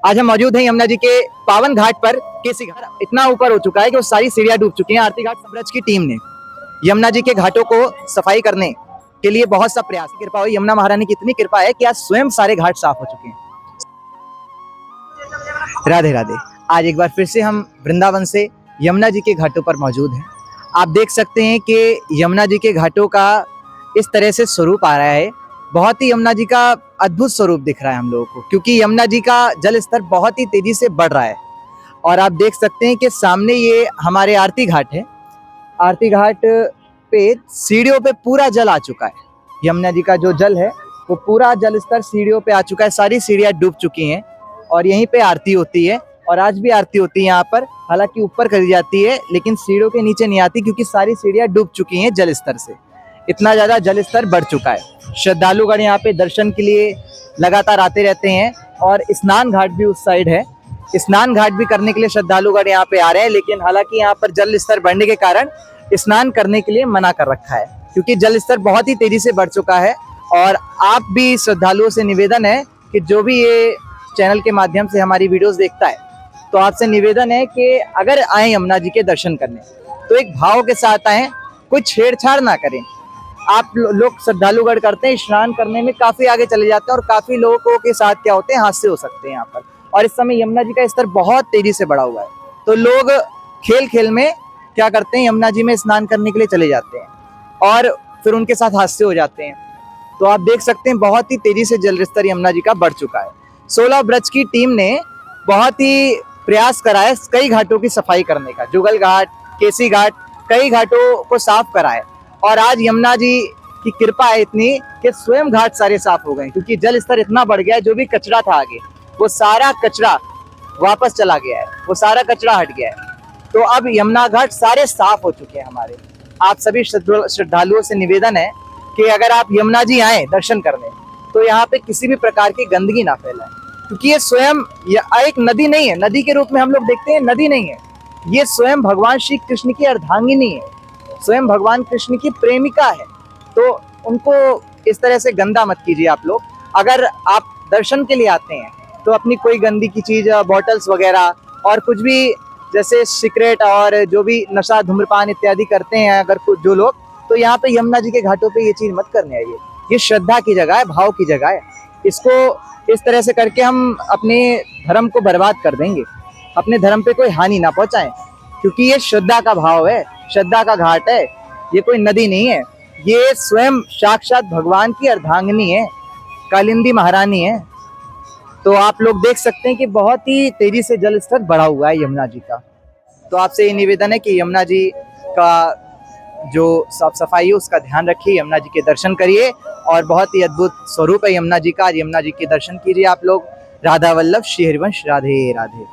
आज हम मौजूद हैं यमुना जी के पावन घाट पर। केसी घाट इतना ऊपर हो चुका है कि वो सारी सीढ़ियां डूब चुकी हैं। आरती घाट संरज की टीम ने यमुना जी के घाटों को सफाई करने के लिए बहुत सा प्रयास, कृपा हुई यमुना महारानी की इतनी कृपा है कि आज स्वयं सारे घाट साफ हो चुके हैं। राधे राधे। आज एक बार फिर से हम वृंदावन से यमुना जी के घाटों पर मौजूद हैं। आप देख सकते हैं कि यमुना जी के घाटों का इस तरह से स्वरूप आ रहा है। बहुत ही यमुना जी का अद्भुत स्वरूप दिख रहा है हम लोगों को, क्योंकि यमुना जी का जल स्तर बहुत ही तेजी से बढ़ रहा है। और आप देख सकते हैं कि सामने ये हमारे आरती घाट है। आरती घाट पे सीढ़ियों पे पूरा जल आ चुका है। यमुना जी का जो जल है वो पूरा जल स्तर सीढ़ियों पे आ चुका है। सारी सीढ़ियां डूब चुकी हैं और यहीं पे आरती होती है। और आज भी आरती होती है यहाँ पर, हालांकि ऊपर करी जाती है लेकिन सीढ़ियों के नीचे नहीं आती, क्योंकि सारी सीढ़ियां डूब चुकी हैं जल स्तर से। इतना ज्यादा जल स्तर बढ़ चुका है। श्रद्धालुगण यहाँ पे दर्शन के लिए लगातार आते रहते हैं। और स्नान घाट भी उस साइड है। स्नान घाट भी करने के लिए श्रद्धालुगण यहाँ पे आ रहे हैं, लेकिन हालांकि यहाँ पर जल स्तर बढ़ने के कारण स्नान करने के लिए मना कर रखा है, क्योंकि जल स्तर बहुत ही तेजी से बढ़ चुका है। और आप भी श्रद्धालुओं से निवेदन है कि जो भी ये चैनल के माध्यम से हमारी वीडियोस देखता है, तो आपसे निवेदन है कि अगर आए यमुना जी के दर्शन करने तो एक भाव के साथ आए, कोई छेड़छाड़ ना करें। आप लोग श्रद्धालुगण करते हैं, स्नान करने में काफी आगे चले जाते हैं और काफी लोगों के साथ क्या होते हैं, हादसे हो सकते हैं यहाँ पर। और इस समय यमुना जी का स्तर बहुत तेजी से बढ़ा हुआ है, तो लोग खेल खेल में क्या करते हैं, यमुना जी में स्नान करने के लिए चले जाते हैं और फिर उनके साथ हादसे हो जाते हैं। तो आप देख सकते हैं बहुत ही तेजी से जल स्तर यमुना जी का बढ़ चुका है। 16 ब्रज की टीम ने बहुत ही प्रयास करा है कई घाटों की सफाई करने का। जुगल घाट, केसी घाट, कई घाटों को साफ करा है। और आज यमुना जी की कृपा है इतनी कि स्वयं घाट सारे साफ हो गए, क्योंकि जल स्तर इतना बढ़ गया है। जो भी कचरा था आगे, वो सारा कचरा वापस चला गया है, वो सारा कचरा हट गया है। तो अब यमुना घाट सारे साफ हो चुके हैं हमारे। आप सभी श्रद्धालुओं से निवेदन है कि अगर आप यमुना जी आए दर्शन करने, तो यहाँ पे किसी भी प्रकार की गंदगी ना फैलाएं, क्योंकि ये स्वयं एक नदी नहीं है। नदी के रूप में हम लोग देखते हैं, नदी नहीं है ये। स्वयं भगवान श्री कृष्ण की अर्धांगिनी है, स्वयं भगवान कृष्ण की प्रेमिका है। तो उनको इस तरह से गंदा मत कीजिए आप लोग। अगर आप दर्शन के लिए आते हैं तो अपनी कोई गंदी की चीज, बॉटल्स वगैरह और कुछ भी, जैसे सिगरेट और जो भी नशा, धूम्रपान इत्यादि करते हैं अगर कुछ जो लोग, तो यहाँ पे यमुना जी के घाटों पे ये चीज मत करने आइए। ये श्रद्धा की जगह है, भाव की जगह है। इसको इस तरह से करके हम अपने धर्म को बर्बाद कर देंगे, अपने धर्म पे कोई हानि ना पहुंचाएं, क्योंकि ये श्रद्धा का भाव है, श्रद्धा का घाट है। ये कोई नदी नहीं है, ये स्वयं साक्षात भगवान की अर्धांगिनी है, कालिंदी महारानी है। तो आप लोग देख सकते हैं कि बहुत ही तेजी से जल स्तर बढ़ा हुआ है यमुना जी का। तो आपसे ये निवेदन है कि यमुना जी का जो साफ सफाई है उसका ध्यान रखिए, यमुना जी के दर्शन करिए। और बहुत ही अद्भुत स्वरूप है यमुना जी का। आज यमुना जी के दर्शन कीजिए आप लोग। राधा वल्लभ श्री हरिवंश, राधे राधे।